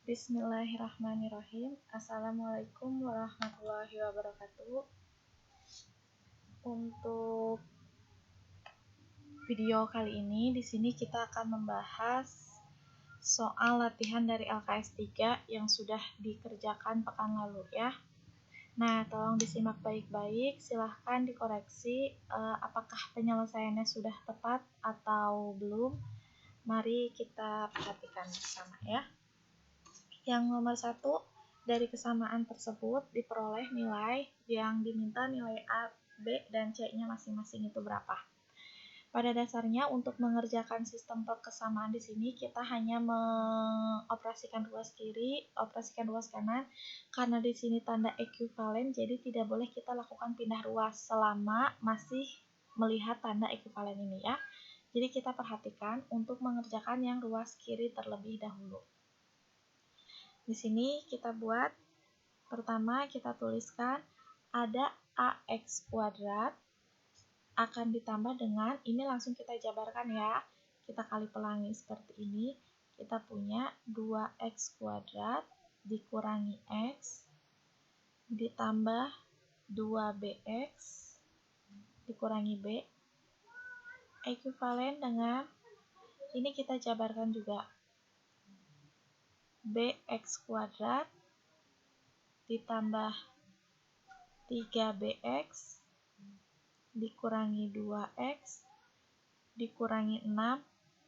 Bismillahirrahmanirrahim. Assalamualaikum warahmatullahi wabarakatuh. Untuk video kali ini di sini kita akan membahas soal latihan dari LKS 3 yang sudah dikerjakan pekan lalu ya. Nah, tolong disimak baik-baik, silahkan dikoreksi apakah penyelesaiannya sudah tepat atau belum. Mari kita perhatikan bersama ya. Yang nomor 1, dari kesamaan tersebut diperoleh nilai yang diminta nilai A, B, dan C-nya masing-masing itu berapa. Pada dasarnya untuk mengerjakan sistem perkesamaan di sini kita hanya mengoperasikan ruas kiri, operasikan ruas kanan. Karena di sini tanda ekuivalen, jadi tidak boleh kita lakukan pindah ruas selama masih melihat tanda ekuivalen ini ya. Jadi kita perhatikan untuk mengerjakan yang ruas kiri terlebih dahulu. Di sini kita buat, pertama kita tuliskan ada AX kuadrat akan ditambah dengan, ini langsung kita jabarkan ya, kita kali pelangi seperti ini, kita punya 2X kuadrat dikurangi X ditambah 2BX dikurangi B, ekuivalen dengan, ini kita jabarkan juga, BX kuadrat ditambah 3BX dikurangi 2X dikurangi 6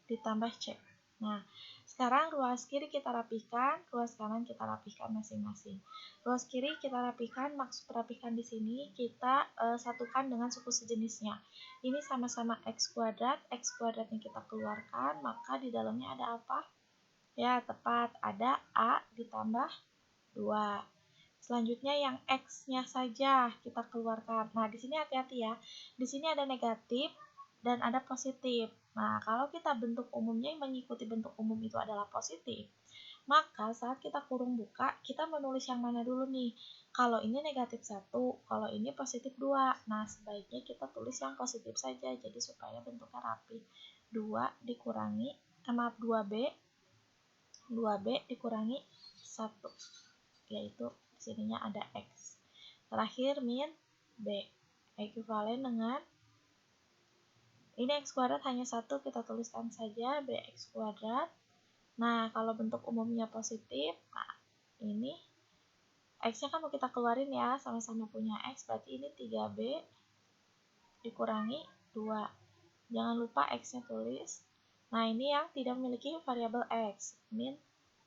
ditambah C. Nah, sekarang ruas kiri kita rapihkan, ruas kanan kita rapihkan masing-masing. Ruas kiri kita rapihkan, maksud rapihkan di sini kita satukan dengan suku sejenisnya. Ini sama-sama X kuadratnya kita keluarkan, maka di dalamnya ada apa? Ya, tepat, ada A ditambah 2. Selanjutnya yang X-nya saja kita keluarkan. Nah, di sini hati-hati ya. Di sini ada negatif dan ada positif. Nah, kalau kita bentuk umumnya yang mengikuti bentuk umum itu adalah positif, maka saat kita kurung buka, kita menulis yang mana dulu nih? Kalau ini negatif 1, kalau ini positif 2. Nah, sebaiknya kita tulis yang positif saja, jadi supaya bentuknya rapi. 2 dikurangi, 2B dikurangi 1, yaitu sininya ada X. Terakhir min B, ekuivalen dengan, ini X kuadrat hanya 1, kita tuliskan saja BX kuadrat. Nah, kalau bentuk umumnya positif, nah ini X-nya kan mau kita keluarin ya, sama-sama punya X, berarti ini 3B dikurangi 2. Jangan lupa X-nya tulis. Nah, ini yang tidak memiliki variabel X, min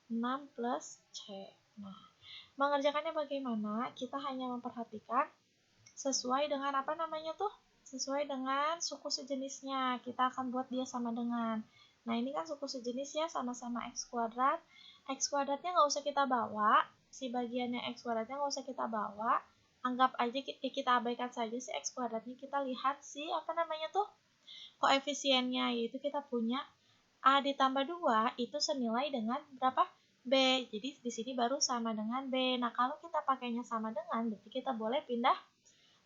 6 plus C. Nah, mengerjakannya bagaimana? Kita hanya memperhatikan sesuai dengan apa namanya tuh? Sesuai dengan suku sejenisnya. Kita akan buat dia sama dengan. Nah, ini kan suku sejenis ya, sama-sama X kuadrat. X kuadratnya nggak usah kita bawa. Si bagiannya X kuadratnya nggak usah kita bawa. Anggap aja kita abaikan saja si X kuadratnya. Kita lihat si apa namanya tuh? Koefisiennya, yaitu kita punya A ditambah 2 itu senilai dengan berapa? B. Jadi di sini baru sama dengan B. Nah, kalau kita pakainya sama dengan, berarti kita boleh pindah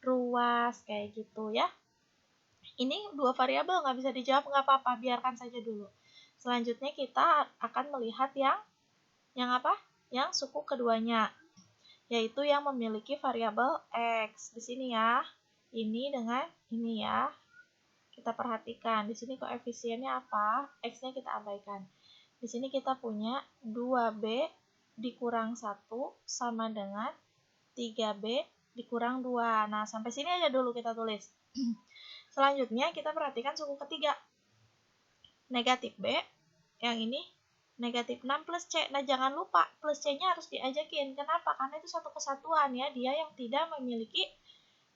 ruas kayak gitu ya. Ini dua variabel nggak bisa dijawab, nggak apa-apa, biarkan saja dulu. Selanjutnya kita akan melihat yang apa? Yang suku keduanya, yaitu yang memiliki variabel X. Di sini ya. Ini dengan ini ya. Kita perhatikan, di sini koefisiennya apa? X-nya kita abaikan. Di sini kita punya 2B dikurang 1 sama dengan 3B dikurang 2. Nah, sampai sini aja dulu kita tulis. Selanjutnya kita perhatikan suku ketiga. Negatif B, yang ini negatif 6 plus C. Nah, jangan lupa plus C-nya harus diajakin. Kenapa? Karena itu satu kesatuan ya, dia yang tidak memiliki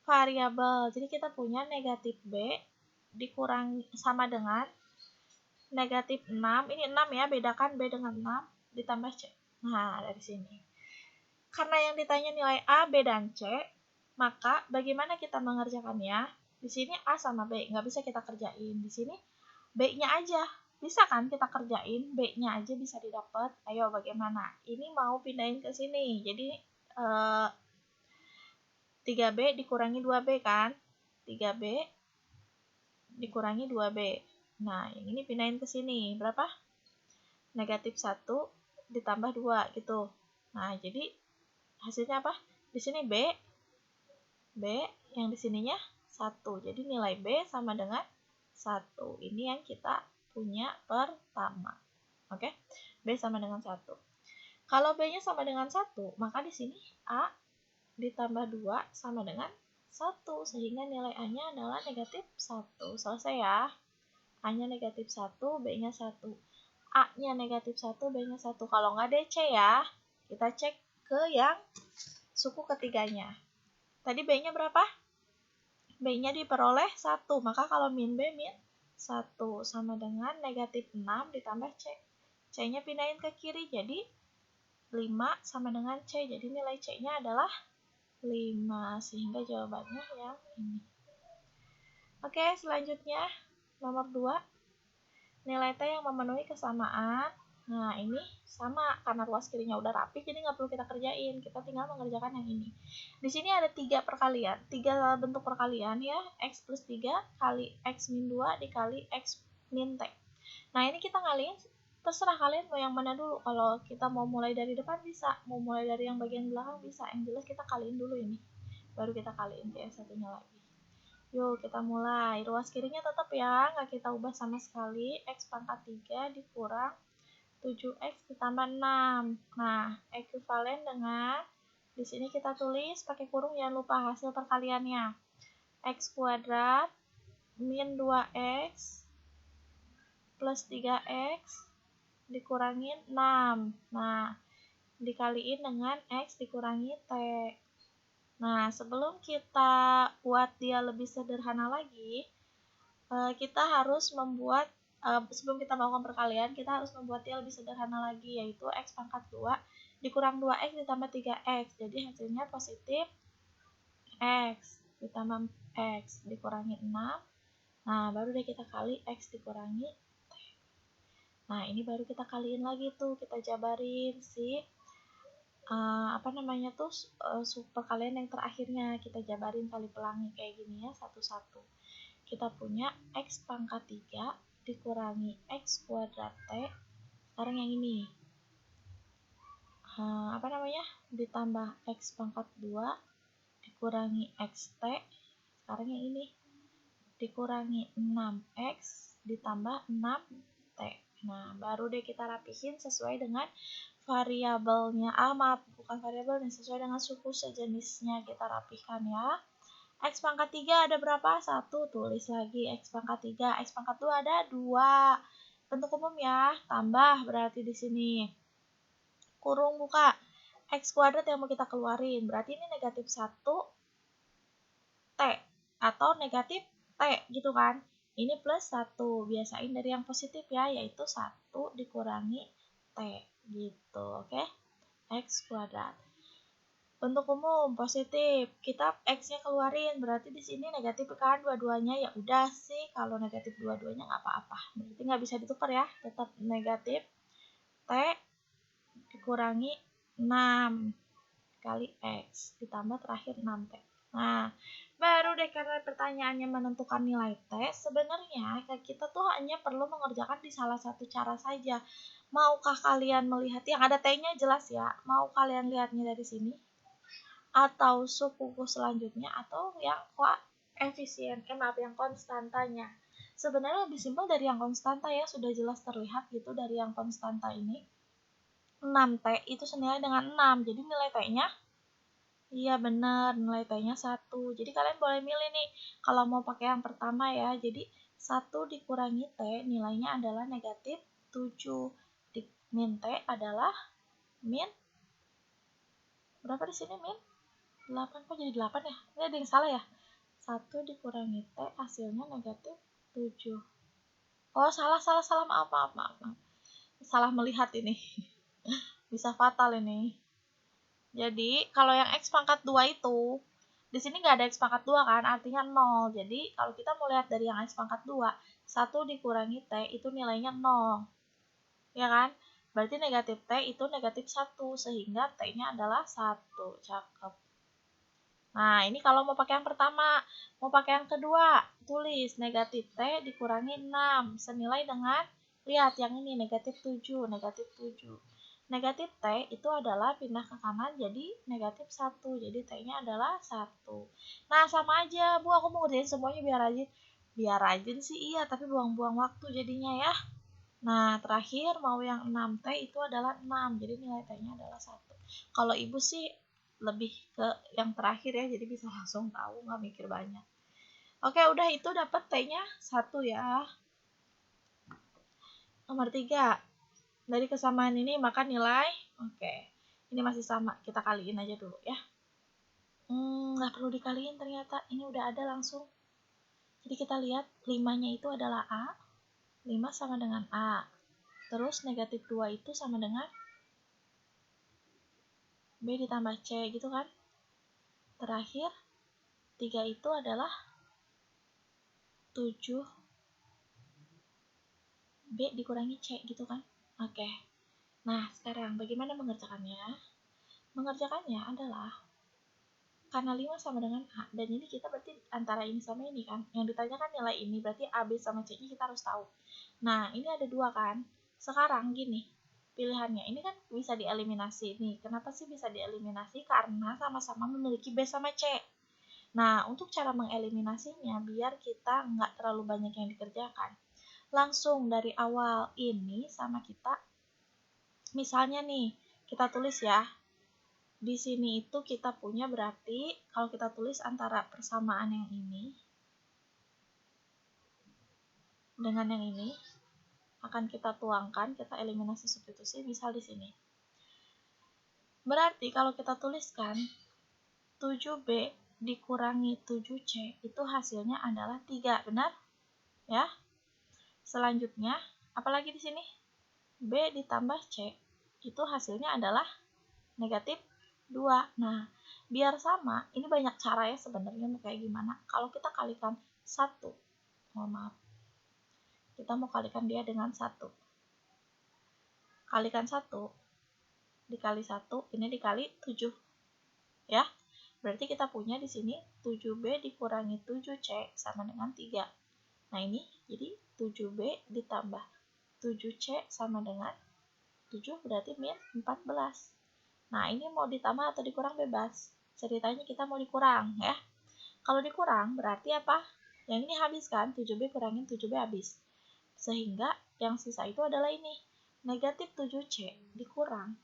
variabel. Jadi kita punya negatif B dikurang sama dengan negatif 6, ini 6 ya, bedakan B dengan 6 ditambah C. Nah, dari sini. Karena yang ditanya nilai A, B, dan C, maka bagaimana kita mengerjakannya? Di sini A sama B, nggak bisa kita kerjain. Di sini B-nya aja, bisa kan kita kerjain, B-nya aja bisa didapat. Ayo bagaimana? Ini mau pindahin ke sini, jadi 3B dikurangi 2B kan? 3B dikurangi 2B. Nah, yang ini pindahin ke sini. Berapa? Negatif 1 ditambah 2 gitu. Nah, jadi hasilnya apa? Di sini B yang di sininya 1. Jadi nilai B sama dengan 1. Ini yang kita punya pertama. Oke? B sama dengan 1. Kalau B-nya sama dengan 1, maka di sini A ditambah 2 sama dengan 1. Sehingga nilai A-nya adalah negatif 1. Selesai ya. A-nya negatif 1, B-nya 1. A-nya negatif 1, B-nya 1. Kalau nggak DC ya, kita cek ke yang suku ketiganya. Tadi B-nya berapa? B-nya diperoleh 1. Maka kalau min B, min 1 sama dengan negatif 6 ditambah C. C-nya pindahin ke kiri, jadi 5 sama dengan C. Jadi nilai C-nya adalah 5. Sehingga jawabannya yang ini. Oke, selanjutnya nomor 2. Nilai T yang memenuhi kesamaan. Nah, ini sama karena ruas kirinya udah rapi, jadi nggak perlu kita kerjain. Kita tinggal mengerjakan yang ini. Di sini ada 3 perkalian, 3 bentuk perkalian ya. X plus 3 kali X min 2 dikali X min T. Nah, ini kita ngalihin, terserah kalian mau yang mana dulu. Kalau kita mau mulai dari depan bisa, mau mulai dari yang bagian belakang bisa. Yang jelas kita kaliin dulu ini, baru kita kaliin ke yang satunya lagi. Yuk kita mulai. Ruas kirinya tetap ya, nggak kita ubah sama sekali. X pangkat 3 dikurang 7X ditambah 6. Nah, ekuivalen dengan, di sini kita tulis pakai kurung, jangan lupa hasil perkaliannya. X kuadrat min 2X plus 3X dikurangin 6. Nah, dikaliin dengan X dikurangi T. Nah, sebelum kita buat dia lebih sederhana lagi, kita harus membuat, sebelum kita melakukan perkalian, kita harus membuat dia lebih sederhana lagi, yaitu X pangkat 2 dikurang 2X ditambah 3X. Jadi hasilnya positif X ditambah X dikurangi 6. Nah, baru deh kita kali X dikurangi T. Nah, ini baru kita kaliin lagi tuh, kita jabarin si perkalian yang terakhirnya, kita jabarin kali pelangi kayak gini ya, satu-satu. Kita punya X pangkat 3 dikurangi X kuadrat T. Sekarang yang ini, ditambah X pangkat 2 dikurangi XT. Sekarang yang ini, dikurangi 6X ditambah 6T. Nah, baru deh kita rapihin sesuai dengan variabelnya. Bukan variabelnya, sesuai dengan suku sejenisnya kita rapihkan ya. X pangkat 3 ada berapa? 1, tulis lagi X pangkat 3. X pangkat 2 ada 2. Bentuk umum ya, tambah berarti di sini. Kurung buka. X kuadrat yang mau kita keluarin. Berarti ini negatif 1 T atau negatif T gitu kan. Ini plus 1. Biasain dari yang positif ya, yaitu 1 dikurangi T gitu, oke? X kuadrat. Bentuk umum positif, kita X-nya keluarin, berarti di sini negatif kan dua-duanya. Ya udah sih, kalau negatif dua-duanya nggak apa-apa, berarti nggak bisa ditukar ya, tetap negatif T dikurangi 6 kali X ditambah terakhir 6T. Nah, baru deh, karena pertanyaannya menentukan nilai T, sebenarnya kita tuh hanya perlu mengerjakan di salah satu cara saja. Maukah kalian melihat yang ada T-nya jelas ya? Mau kalian lihatnya dari sini? Atau suku selanjutnya, atau yang yang konstantanya. Sebenarnya lebih simpel dari yang konstanta ya, sudah jelas terlihat gitu dari yang konstanta ini. 6T itu senilai dengan 6, jadi nilai T-nya, iya benar, nilai T-nya 1. Jadi kalian boleh milih nih, kalau mau pakai yang pertama ya, jadi 1 dikurangi T nilainya adalah negatif 7. Min T adalah min, berapa di sini min? 8, kok jadi 8 ya? Ini ada yang salah ya? 1 dikurangi T hasilnya negatif 7. Oh, salah, maaf. Salah melihat ini. Bisa fatal ini. Jadi, kalau yang X pangkat 2 itu, di sini nggak ada X pangkat 2 kan, artinya 0. Jadi, kalau kita mau lihat dari yang X pangkat 2, 1 dikurangi T itu nilainya 0. Ya kan? Berarti negatif T itu negatif 1, sehingga T-nya adalah 1. Cakep. Nah, ini kalau mau pakai yang pertama. Mau pakai yang kedua, tulis negatif T dikurangi 6. Senilai dengan, lihat yang ini, negatif 7. Negatif T itu adalah pindah ke kanan jadi negatif 1. Jadi T-nya adalah 1. Nah, sama aja, Bu. Aku mau ngerjain semuanya biar rajin. Biar rajin sih iya, tapi buang-buang waktu jadinya ya. Nah, terakhir mau yang 6T itu adalah 6. Jadi nilai T-nya adalah 1. Kalau Ibu sih lebih ke yang terakhir ya, jadi bisa langsung tahu, nggak mikir banyak. Oke, udah itu dapat T-nya 1 ya. Nomor 3. Dari kesamaan ini maka nilai, oke, ini masih sama, kita kaliin aja dulu ya. Nggak perlu dikaliin ternyata, ini udah ada langsung. Jadi kita lihat 5-nya itu adalah A, 5 sama dengan A. Terus negatif 2 itu sama dengan B ditambah C gitu kan. Terakhir 3 itu adalah 7 B dikurangi C gitu kan. Oke. Nah, sekarang bagaimana mengerjakannya? Mengerjakannya adalah karena 5 sama dengan A, dan ini kita berarti antara ini sama ini kan. Yang ditanyakan nilai ini, berarti A, B, sama C-nya kita harus tahu. Nah, ini ada 2 kan. Sekarang gini, pilihannya ini kan bisa dieliminasi nih. Kenapa sih bisa dieliminasi? Karena sama-sama memiliki B sama C. Nah, untuk cara mengeliminasinya, biar kita nggak terlalu banyak yang dikerjakan, langsung dari awal ini sama kita, misalnya nih, kita tulis ya, di sini itu kita punya berarti, kalau kita tulis antara persamaan yang ini dengan yang ini, akan kita tuangkan, kita eliminasi substitusi, misal di sini. Berarti kalau kita tuliskan 7B dikurangi 7C itu hasilnya adalah 3, benar? Ya. Selanjutnya, apalagi di sini? B ditambah C itu hasilnya adalah negatif 2. Nah, biar sama, ini banyak cara ya sebenarnya mau kayak gimana. Kalau kita kalikan 1, maaf, kita mau kalikan dia dengan 1. Kalikan 1, dikali 1, ini dikali 7. Ya, berarti kita punya di sini 7B dikurangi 7C sama dengan 3. Nah, ini jadi 7B ditambah 7C sama dengan 7 berarti min 14. Nah, ini mau ditambah atau dikurang bebas. Ceritanya kita mau dikurang ya. Kalau dikurang berarti apa? Yang ini habis kan? 7B kurangin 7B habis. Sehingga yang sisa itu adalah ini. Negatif 7C dikurang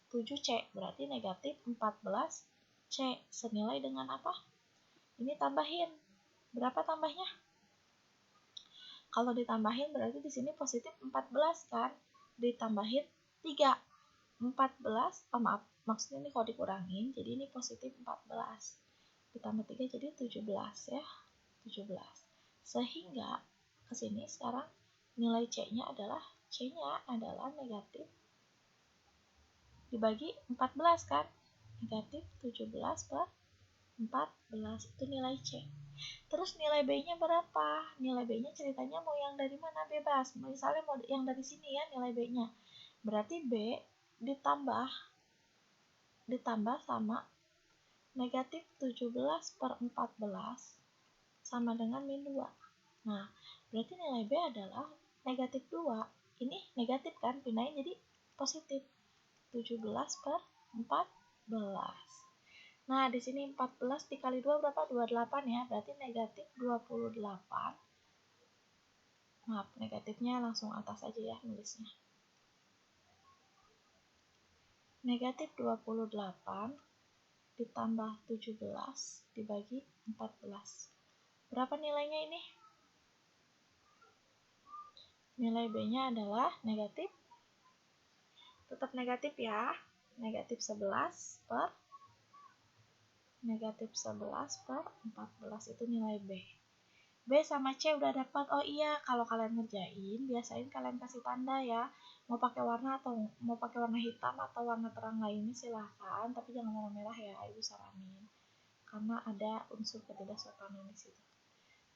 7C berarti negatif 14C. Senilai dengan apa? Ini tambahin. Berapa tambahnya? Kalau ditambahin berarti di sini positif 14 kan? Ditambahin 3. 14, maksudnya ini kalau dikurangin, jadi ini positif 14. Ditambah 3 jadi 17 ya. 17. Sehingga ke sini sekarang nilai C-nya adalah negatif dibagi 14 kan? Negatif 17 per 14 itu nilai C. Terus nilai B-nya berapa? Nilai B-nya ceritanya mau yang dari mana? Bebas. Misalnya mau yang dari sini ya nilai B-nya. Berarti B ditambah sama negatif 17 per 14 sama dengan min 2. Nah, berarti nilai B adalah negatif 2. Ini negatif kan, pindahin jadi positif. 17 per 14. Nah, di sini 14 dikali 2 berapa? 28 ya, berarti negatif 28. Maaf, negatifnya langsung atas aja ya nulisnya. Negatif 28 ditambah 17 dibagi 14. Berapa nilainya ini? Nilai B-nya adalah negatif, tetap negatif ya, negatif 11 per 14 itu nilai B. B sama C udah dapat. Oh iya, kalau kalian ngerjain, biasain kalian kasih tanda ya. Mau pakai warna atau mau pakai warna hitam atau warna terang lainnya silahkan, tapi jangan warna merah ya, Ibu saranin. Karena ada unsur ketidaksopanan di situ.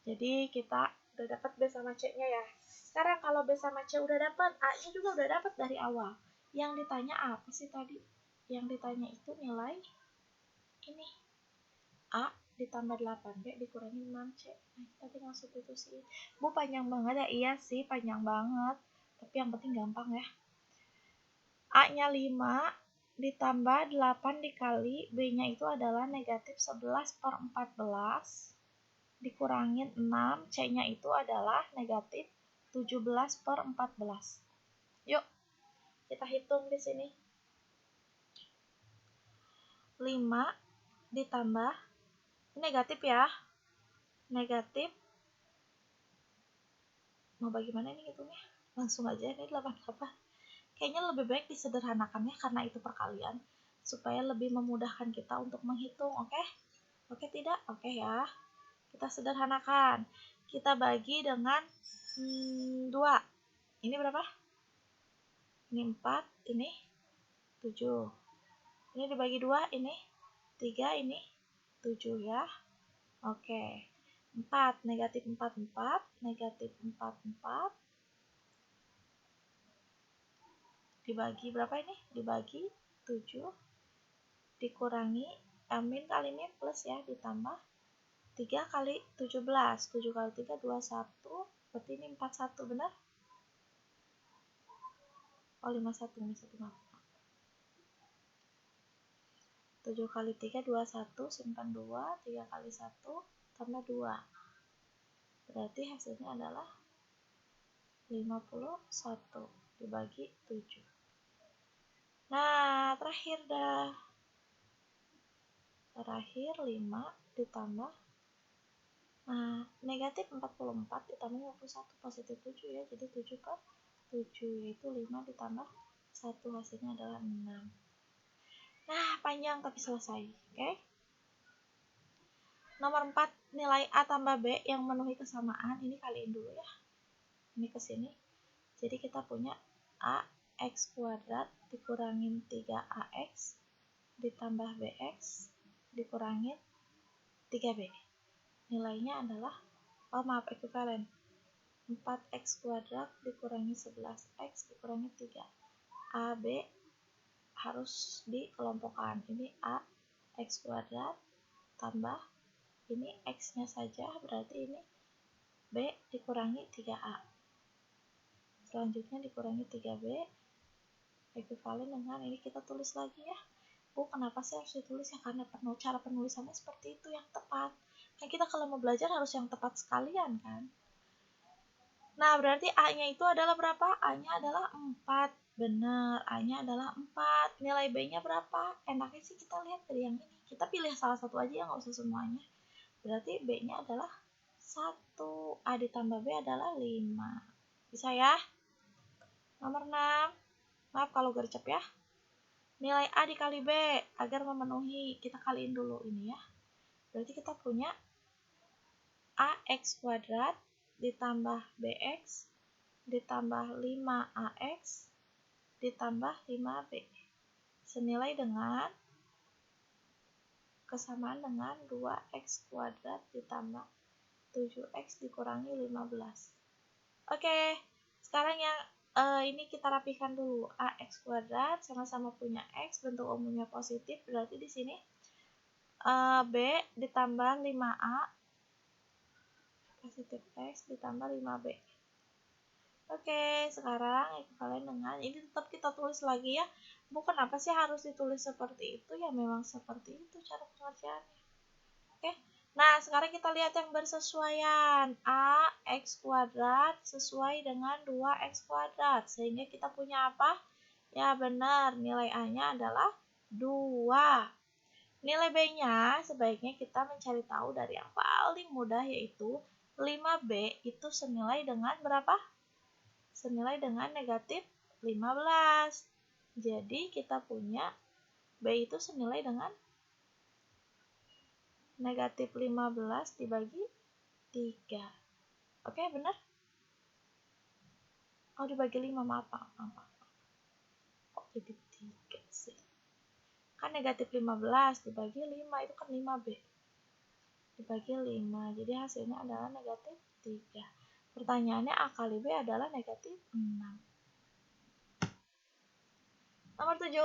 Jadi kita udah dapat B sama C-nya ya. Sekarang kalau B sama C udah dapat, A-nya juga udah dapat dari awal. Yang ditanya apa sih tadi? Yang ditanya itu nilai ini. A ditambah 8B dikurangi 6C. Nah, kita tinggal substitusi. Bu, panjang banget ya? Iya sih, panjang banget. Tapi yang penting gampang ya. A-nya 5 ditambah 8 dikali B-nya itu adalah negatif 11/14 dikurangin 6, C-nya itu adalah negatif 17/14. Yuk, kita hitung di sini. 5 ditambah negatif ya. Negatif. Mau bagaimana ini hitungnya? Langsung aja, ini 88. Kayaknya lebih baik disederhanakannya karena itu perkalian, supaya lebih memudahkan kita untuk menghitung, oke? Oke tidak? Oke ya. Kita sederhanakan. Kita bagi dengan 2. Ini berapa? Ini 4, ini 7. Ini dibagi 2, ini 3, ini 7 ya. Oke. 4, negatif 4, 4, negatif 4, 4. Dibagi berapa ini? Dibagi 7. Dikurangi, min kali min plus ya, ditambah 3 kali 17. 7 kali 3, 21. Berarti ini 41, benar? Oh, 51, maaf. 7 kali 3, 21, simpan 2, 3 kali 1, tambah 2. Berarti hasilnya adalah 51 dibagi 7. Nah, terakhir 5 ditambah negatif 44 ditambah 51, positif 7 ya, jadi 7/7 yaitu 5 ditambah 1, hasilnya adalah 6. Nah, panjang tapi selesai, oke? Nomor 4, nilai A tambah B yang memenuhi kesamaan, ini kaliin dulu ya, ini ke sini. Jadi kita punya AX kuadrat dikurangin 3AX ditambah BX dikurangin 3B. Nilainya adalah, ekuivalen. 4X kuadrat dikurangi 11X dikurangi 3. AB harus dikelompokkan. Ini AX kuadrat tambah ini X-nya saja, berarti ini B dikurangi 3A. Selanjutnya dikurangi 3B, ekuivalen dengan ini, kita tulis lagi ya. Kenapa sih harus ditulis ya? Karena cara penulisannya seperti itu yang tepat. Kan kita kalau mau belajar harus yang tepat sekalian kan. Nah, berarti A-nya itu adalah berapa? A-nya adalah 4. Benar, A-nya adalah 4. Nilai B-nya berapa? Enaknya sih kita lihat dari yang ini. Kita pilih salah satu aja ya, nggak usah semuanya. Berarti B-nya adalah 1. A ditambah B adalah 5. Bisa ya? Nomor 6. Maaf kalau gercep ya. Nilai A dikali B agar memenuhi. Kita kaliin dulu ini ya. Berarti kita punya AX kuadrat ditambah BX ditambah 5AX ditambah 5B senilai dengan kesamaan dengan 2X kuadrat ditambah 7X dikurangi 15. Oke, sekarang yang ini kita rapikan dulu. AX kuadrat sama-sama punya X, bentuk umumnya positif, berarti di sini B ditambah 5A positif X ditambah 5B. Oke, sekarang ekuivalen dengan ini, tetap kita tulis lagi ya. Kenapa sih harus ditulis seperti itu? Ya memang seperti itu cara pengerjaannya. Oke. Nah, sekarang kita lihat yang bersesuaian. AX kuadrat sesuai dengan 2X kuadrat. Sehingga kita punya apa? Ya benar, nilai A-nya adalah 2. Nilai B-nya sebaiknya kita mencari tahu dari yang paling mudah, yaitu 5B itu senilai dengan berapa? Senilai dengan negatif 15. Jadi kita punya B itu senilai dengan negatif 15 dibagi 3. Oke, benar? Dibagi 5, maaf. Kok jadi 3 sih? Kan negatif 15 dibagi 5, itu kan 5B. Dibagi 5, jadi hasilnya adalah negatif 3. Pertanyaannya A kali B adalah negatif 6. Nomor 7.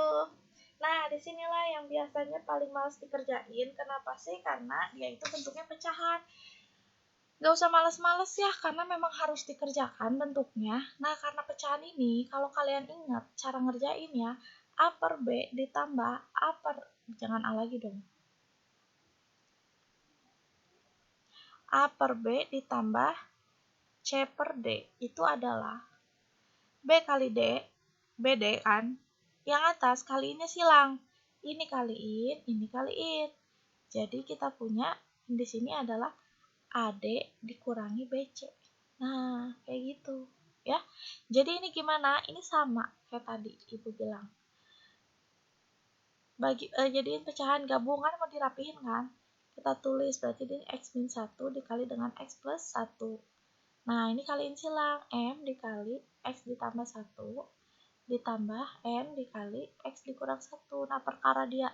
Nah, disinilah yang biasanya paling males dikerjain. Kenapa sih? Karena dia itu bentuknya pecahan. Gak usah males-males ya, karena memang harus dikerjakan bentuknya. Nah, karena pecahan ini, kalau kalian ingat cara ngerjainnya, A per B ditambah A per, jangan A lagi dong. A per B ditambah C per D, itu adalah B kali D, BD kan. Yang atas kaliinnya silang. Ini kaliin, ini kaliin. Jadi kita punya di sini adalah AD dikurangi BC. Nah, kayak gitu ya. Jadi ini gimana? Ini sama kayak tadi Ibu bilang. Jadiin pecahan gabungan mau dirapihin kan? Kita tulis berarti ini X-1 dikali dengan X plus 1. Nah, ini kaliin silang. M dikali X ditambah 1 ditambah N dikali X dikurang 1. Nah, perkara dia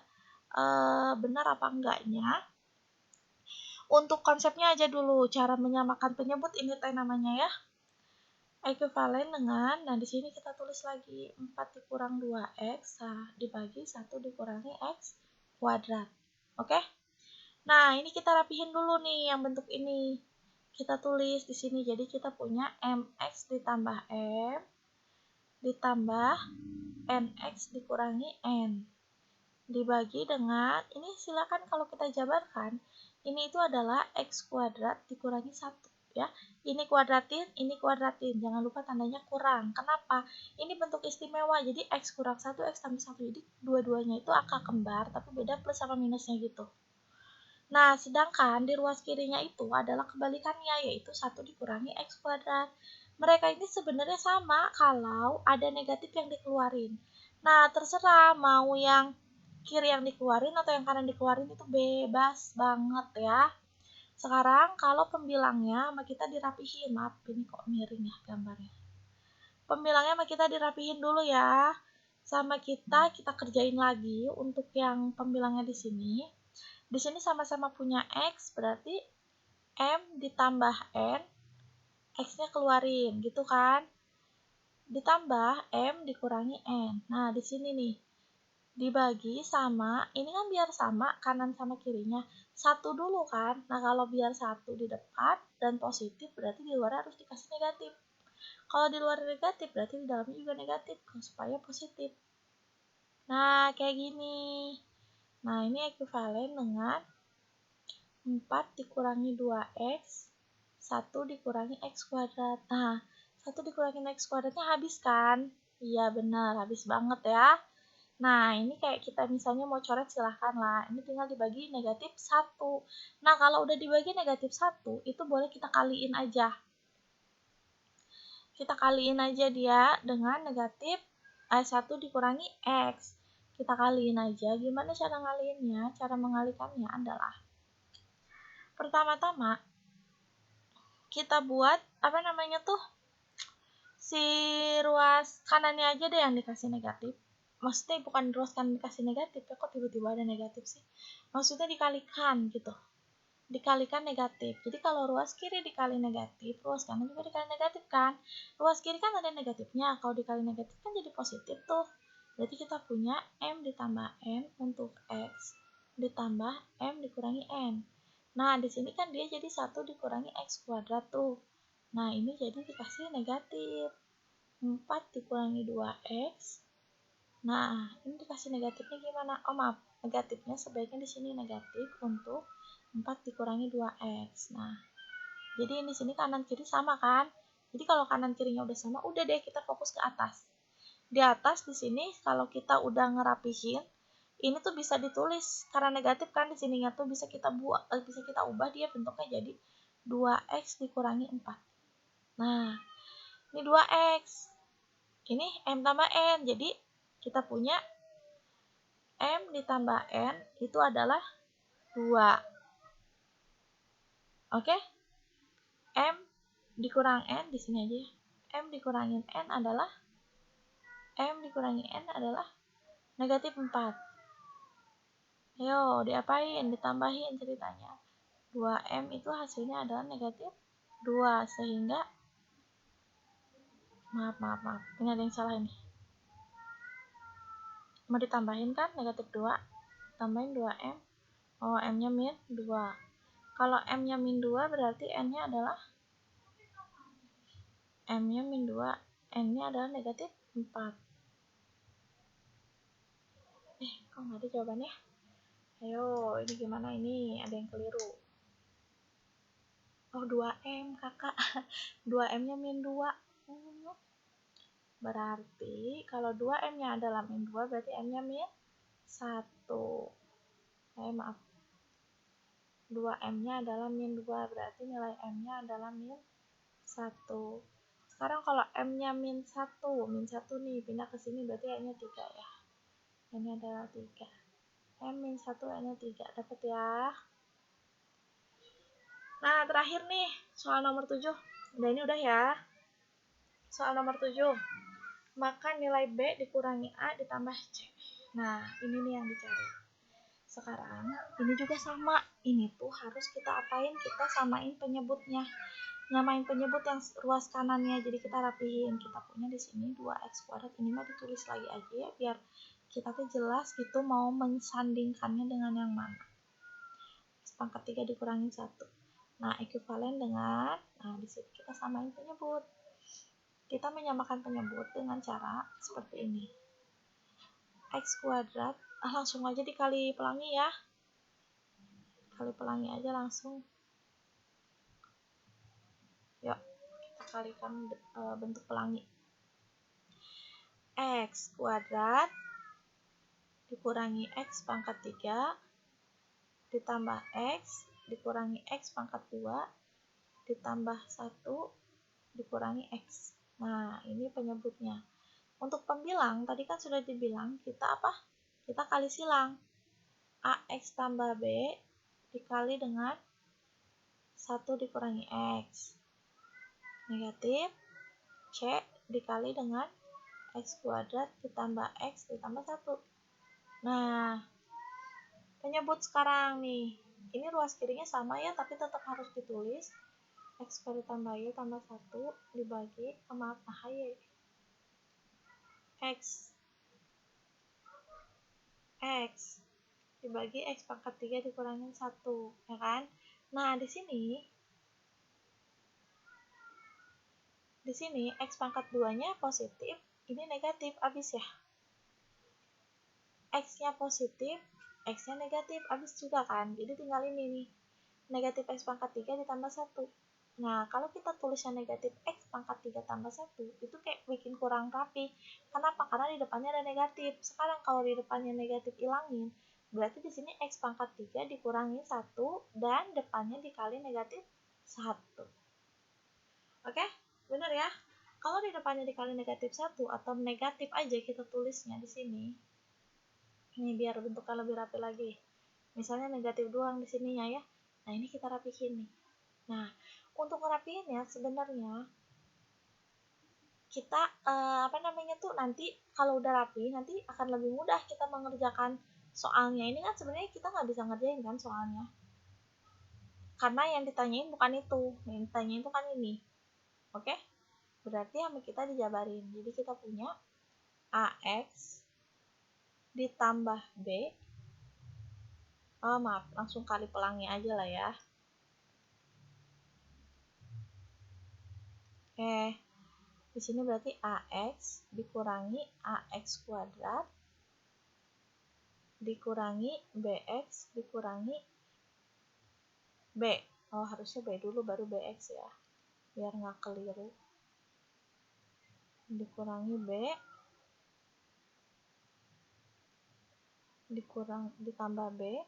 benar apa enggaknya, untuk konsepnya aja dulu, cara menyamakan penyebut ini teh namanya ya. Ekuivalen dengan, nah di sini kita tulis lagi 4 dikurang 2X dibagi 1 dikurangi X kuadrat. Oke? Nah, ini kita rapihin dulu nih yang bentuk ini. Kita tulis di sini, jadi kita punya MX ditambah M ditambah NX dikurangi N dibagi dengan, ini silakan kalau kita jabarkan, ini itu adalah X kuadrat dikurangi 1 ya. Ini kuadratin, jangan lupa tandanya kurang. Kenapa? Ini bentuk istimewa, jadi X kurang 1, X tambah 1, jadi dua-duanya itu angka kembar tapi beda plus sama minusnya gitu. Nah, sedangkan di ruas kirinya itu adalah kebalikannya, yaitu 1 dikurangi X kuadrat. Mereka ini sebenarnya sama kalau ada negatif yang dikeluarin. Nah, terserah mau yang kiri yang dikeluarin atau yang kanan dikeluarin, itu bebas banget ya. Sekarang kalau pembilangnya sama kita dirapihin, maaf ini kok miring ya gambarnya. Pembilangnya sama kita dirapihin dulu ya. Sama kita kerjain lagi untuk yang pembilangnya di sini. Di sini sama-sama punya X, berarti M ditambah N, X-nya keluarin, gitu kan? Ditambah M dikurangi N. Nah, di sini nih, dibagi sama, ini kan biar sama kanan sama kirinya. 1 dulu kan? Nah, kalau biar 1 di depan dan positif, berarti di luar harus dikasih negatif. Kalau di luar negatif, berarti di dalamnya juga negatif, supaya positif. Nah, kayak gini. Nah, ini ekuivalen dengan 4 dikurangi 2X, 1 dikurangi X kuadrat. Nah, 1 dikurangi X kuadratnya habis kan? Iya benar, habis banget ya. Nah, ini kayak kita misalnya mau coret silahkan lah. Ini tinggal dibagi negatif 1. Nah, kalau udah dibagi negatif 1, itu boleh kita kaliin aja. Kita kaliin aja dia dengan negatif 1 dikurangi X. Kita kaliin aja. Gimana cara ngaliinnya? Cara mengalikannya adalah pertama-tama kita buat si ruas kanannya aja deh yang dikasih negatif. Maksudnya bukan ruas kanan dikasih negatif ya, kok tiba-tiba ada negatif sih. Maksudnya dikalikan gitu, dikalikan negatif. Jadi kalau ruas kiri dikali negatif, ruas kanan juga dikali negatif kan. Ruas kiri kan ada negatifnya, kalau dikali negatif kan jadi positif tuh. Berarti kita punya M ditambah N untuk X ditambah M dikurangi N. Nah, di sini kan dia jadi 1 dikurangi X kuadrat tuh. Nah, ini jadi dikasih negatif. 4 dikurangi 2X. Nah, ini dikasih negatifnya gimana? Oh, maaf. Negatifnya sebaiknya di sini negatif untuk 4 dikurangi 2X. Nah, jadi di sini kanan kiri sama kan? Jadi kalau kanan kirinya udah sama, udah deh kita fokus ke atas. Di atas di sini kalau kita udah ngerapihin, ini tuh bisa ditulis karena negatif kan di sininya tuh bisa kita ubah dia bentuknya jadi 2X dikurangi 4. Nah, ini 2X. Ini M tambah N. Jadi kita punya M ditambah N itu adalah 2. Oke? M dikurang N di sini aja. M dikurangin N adalah negatif 4. Ayo, diapain? Ditambahin ceritanya. 2M itu hasilnya adalah negatif 2. Sehingga, maaf. Ini ada yang salah ini. Mau ditambahin kan negatif 2. Tambahin 2M. Oh, M-nya min 2. Kalau M-nya min 2 berarti N-nya adalah M-nya min 2, N-nya adalah negatif 4. Kok nggak ada jawabannya? Ayo, ini gimana ini? Ada yang keliru. Oh, 2M, kakak. 2M-nya min 2. Berarti, kalau 2M-nya adalah min 2, berarti M-nya min 1. Maaf. 2M-nya adalah min 2, berarti nilai M-nya adalah min 1. Sekarang kalau M-nya min 1 nih, pindah ke sini berarti N-nya 3 ya. N-nya adalah 3. M min 1, N-nya 3. Dapat ya. Nah, terakhir nih, soal nomor 7. Nah, ini udah ya. Soal nomor 7. Maka nilai B dikurangi A ditambah C. Nah, ini nih yang dicari. Sekarang, ini juga sama. Ini tuh harus kita apain? Kita samain penyebutnya. Nyamain penyebut yang ruas kanannya. Jadi kita rapihin. Kita punya di sini 2x kuadrat. Ini mah ditulis lagi aja ya, biar kita tuh jelas gitu mau mensandingkannya dengan yang mana. X pangkat 3 dikurangi 1. Nah, ekuivalen dengan, di sini kita samain penyebut. Kita menyamakan penyebut dengan cara seperti ini. X kuadrat, langsung aja dikali pelangi ya. Kali pelangi aja langsung. Yuk, kita kalikan bentuk pelangi. X kuadrat dikurangi X pangkat 3 ditambah X dikurangi X pangkat 2 ditambah 1 dikurangi X. Nah, ini penyebutnya. Untuk pembilang, tadi kan sudah dibilang, kita apa? Kita kali silang. AX tambah B dikali dengan 1 dikurangi X. Negatif. C dikali dengan X kuadrat ditambah X ditambah 1. Nah, penyebut sekarang nih. Ini ruas kirinya sama ya, tapi tetap harus ditulis. X kuadrat tambah Y tambah 1 dibagi sama Y. X dibagi X pangkat 3 dikurangi 1, ya kan? Nah, di sini X pangkat 2-nya positif, ini negatif, habis ya. X-nya positif, X-nya negatif, habis juga kan? Jadi tinggal ini nih. Negatif X pangkat 3 ditambah 1. Nah, kalau kita tulisnya negatif X pangkat 3 tambah 1, itu kayak bikin kurang rapi. Kenapa? Karena di depannya ada negatif. Sekarang kalau di depannya negatif ilangin, berarti di sini X pangkat 3 dikurangi 1 dan depannya dikali negatif 1. Oke? Benar ya? Kalau di depannya dikali negatif 1 atau negatif aja kita tulisnya di sini. Ini biar bentuknya lebih rapi lagi. Misalnya negatif doang di sininya ya. Nah, ini kita rapihin nih. Nah, untuk ngerapiinnya sebenarnya kita nanti kalau udah rapi nanti akan lebih mudah kita mengerjakan soalnya. Ini kan sebenarnya kita nggak bisa ngerjain kan soalnya. Karena yang ditanyain bukan itu. Yang ditanyain itu kan ini. Oke? Berarti sama kita dijabarin. Jadi kita punya AX ditambah B. Langsung kali pelangi aja lah ya. Di sini berarti AX dikurangi AX kuadrat dikurangi BX dikurangi B. Harusnya B dulu baru BX ya. Biar nggak keliru. Dikurangi B ditambah B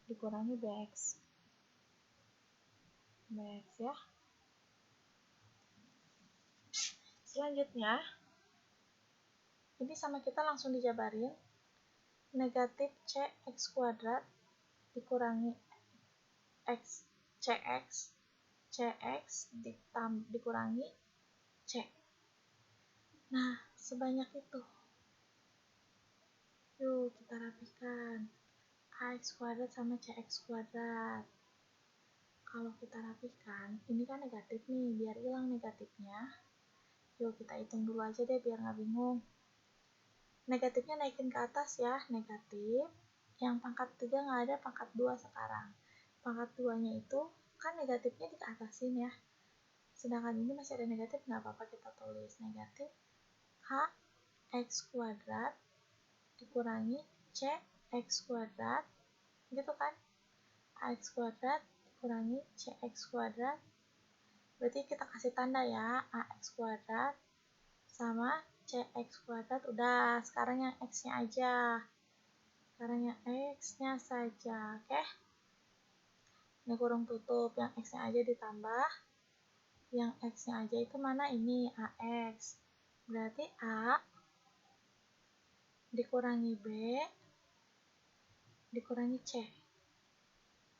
dikurangi BX. BX ya. Selanjutnya, ini sama kita langsung dijabarin. Negatif CX kuadrat dikurangi CX dikurangi C. Nah, sebanyak itu. Yuk, kita rapikan. AX kuadrat sama CX kuadrat. Kalau kita rapikan, ini kan negatif nih, biar hilang negatifnya. Yuk, kita hitung dulu aja deh, biar nggak bingung. Negatifnya naikin ke atas ya, negatif. Yang pangkat 3 nggak ada, pangkat 2 sekarang. pangkat 2-nya itu kan negatifnya diatasin ya. Sedangkan ini masih ada negatif, nggak apa-apa kita tulis negatif H X kuadrat dikurangi C X kuadrat, gitu kan? X kuadrat dikurangi CX kuadrat. Berarti kita kasih tanda ya, AX kuadrat sama CX kuadrat. Udah, sekarang yang X-nya aja. Sekarang yang X-nya saja, oke? Ini kurung tutup, yang X-nya aja ditambah. Yang X-nya aja itu mana? Ini AX. Berarti A dikurangi B dikurangi C.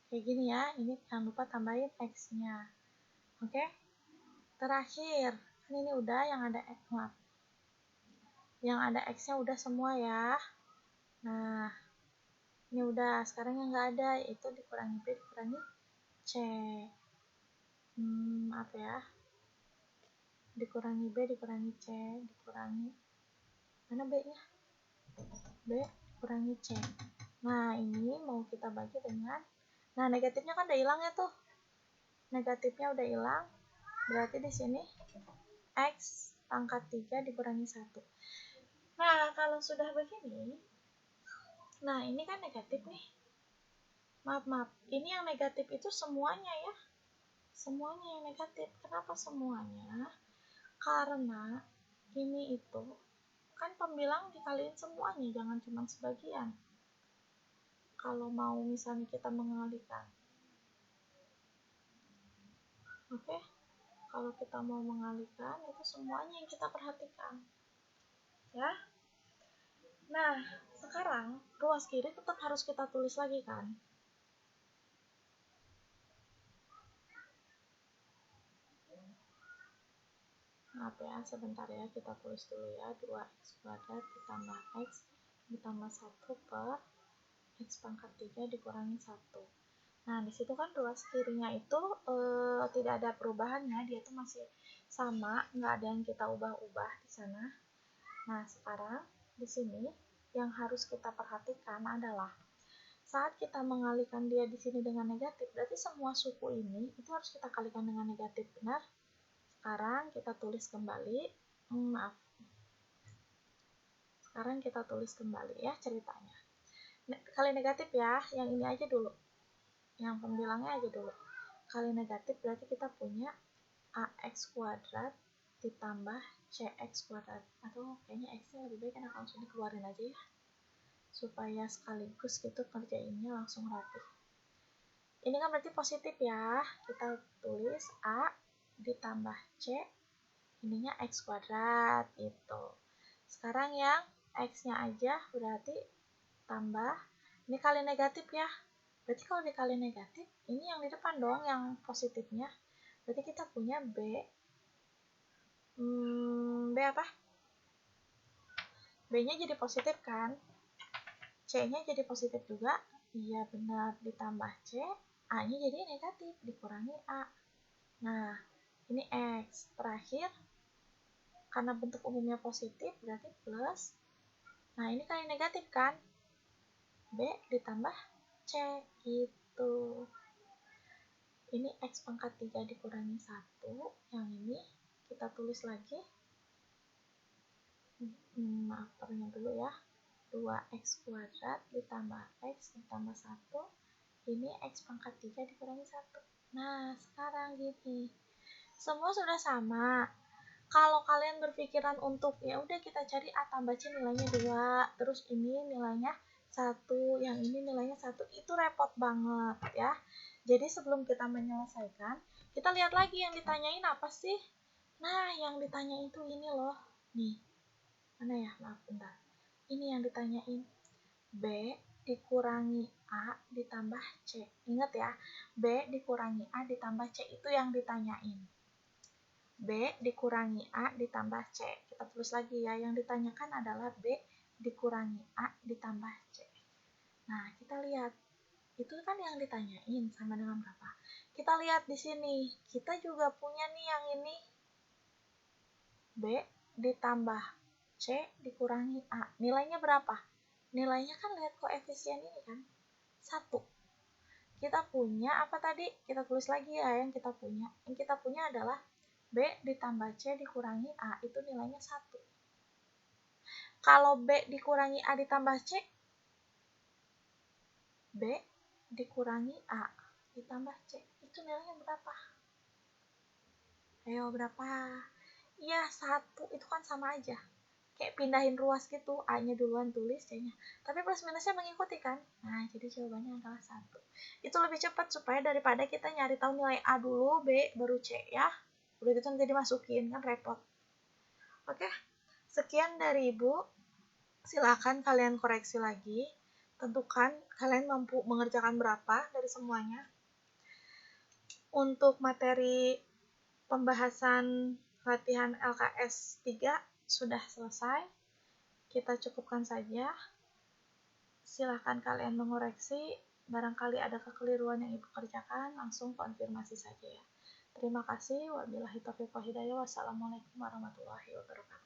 Kayak gini ya, ini jangan lupa tambahin X-nya. Oke? Terakhir, ini udah yang ada X, maaf. Yang ada X-nya udah semua ya. Nah, ini udah, sekarang yang nggak ada, yaitu dikurangi B dikurangi C. Apa ya? Dikurangi B dikurangi C, dikurangi, mana B-nya? B dikurangi C. Nah, ini mau kita bagi dengan, nah negatifnya kan udah hilang ya tuh. Negatifnya udah hilang, berarti di sini X pangkat 3 dikurangi 1. Nah, kalau sudah begini, nah ini kan negatif nih. Maaf, ini yang negatif itu semuanya ya. Semuanya yang negatif. Kenapa semuanya? Karena ini itu kan pembilang dikaliin semuanya, jangan cuma sebagian. Kalau mau misalnya kita mengalihkan. Oke? Kalau kita mau mengalihkan, itu semuanya yang kita perhatikan. Ya? Nah, sekarang ruas kiri tetap harus kita tulis lagi kan? Maaf ya, sebentar ya, kita tulis dulu ya. 2x kuadrat ditambah x ditambah 1 per x pangkat 3 dikurangi 1. Nah, disitu kan ruas kirinya itu tidak ada perubahannya, dia tuh masih sama, nggak ada yang kita ubah-ubah di sana. Nah, sekarang di sini yang harus kita perhatikan adalah saat kita mengalihkan dia di sini dengan negatif, berarti semua suku ini itu harus kita kalikan dengan negatif, benar? Sekarang kita tulis kembali, sekarang kita tulis kembali ya ceritanya. Kali negatif ya, yang ini aja dulu, yang pembilangnya aja dulu. Kali negatif berarti kita punya AX kuadrat ditambah CX kuadrat, atau kayaknya X-nya lebih baik enak langsung dikeluarin aja ya, supaya sekaligus gitu kerjainnya langsung rapi. Ini kan berarti positif ya, kita tulis A ditambah C, ininya X kuadrat gitu. Sekarang yang X-nya aja berarti tambah, ini kali negatif ya, berarti kalau dikali negatif, ini yang di depan dong yang positifnya, berarti kita punya B, B apa? B-nya jadi positif kan, C-nya jadi positif juga, iya benar, ditambah C, A-nya jadi negatif, dikurangi A. Nah, ini X. Terakhir, karena bentuk umumnya positif, berarti plus. Nah, ini kali negatif kan? B ditambah C, gitu. Ini X pangkat 3 dikurangi 1. Yang ini kita tulis lagi. Maaf, pernya dulu ya. 2X kuadrat ditambah X ditambah 1. Ini X pangkat 3 dikurangi 1. Nah, sekarang gini. Semua sudah sama. Kalau kalian berpikiran untuk ya udah kita cari A tambah C nilainya 2, terus ini nilainya 1, yang ini nilainya 1, itu repot banget ya. Jadi sebelum kita menyelesaikan, kita lihat lagi yang ditanyain apa sih. Nah, yang ditanya itu ini loh. Nih. Mana ya? Maaf, bentar. Ini yang ditanyain. B dikurangi A ditambah C. Ingat ya, B dikurangi A ditambah C itu yang ditanyain. B dikurangi A ditambah C. Kita tulis lagi ya, yang ditanyakan adalah B dikurangi A ditambah C. Nah, kita lihat. Itu kan yang ditanyain sama dengan berapa. Kita lihat di sini. Kita juga punya nih yang ini. B ditambah C dikurangi A. Nilainya berapa? Nilainya kan lihat koefisien ini kan. 1. kita punya apa tadi? Kita tulis lagi ya yang kita punya. Yang kita punya adalah B ditambah C dikurangi A, itu nilainya 1. Kalau B dikurangi A ditambah C, B dikurangi A ditambah C, itu nilainya berapa? Ayo berapa? Iya 1, itu kan sama aja. Kayak pindahin ruas gitu, A-nya duluan tulis C-nya. Tapi plus minusnya mengikuti kan? Nah, jadi jawabannya adalah 1. Itu lebih cepat supaya daripada kita nyari tahu nilai A dulu, B, baru C ya. Udah gitu nanti dimasukin, kan repot. Oke, sekian dari Ibu. Silakan kalian koreksi lagi. Tentukan kalian mampu mengerjakan berapa dari semuanya. Untuk materi pembahasan latihan LKS 3 sudah selesai. Kita cukupkan saja. Silahkan kalian mengoreksi. Barangkali ada kekeliruan yang Ibu kerjakan, langsung konfirmasi saja ya. Terima kasih. Wabillahi taufiq wal hidayah. Wassalamualaikum warahmatullahi wabarakatuh.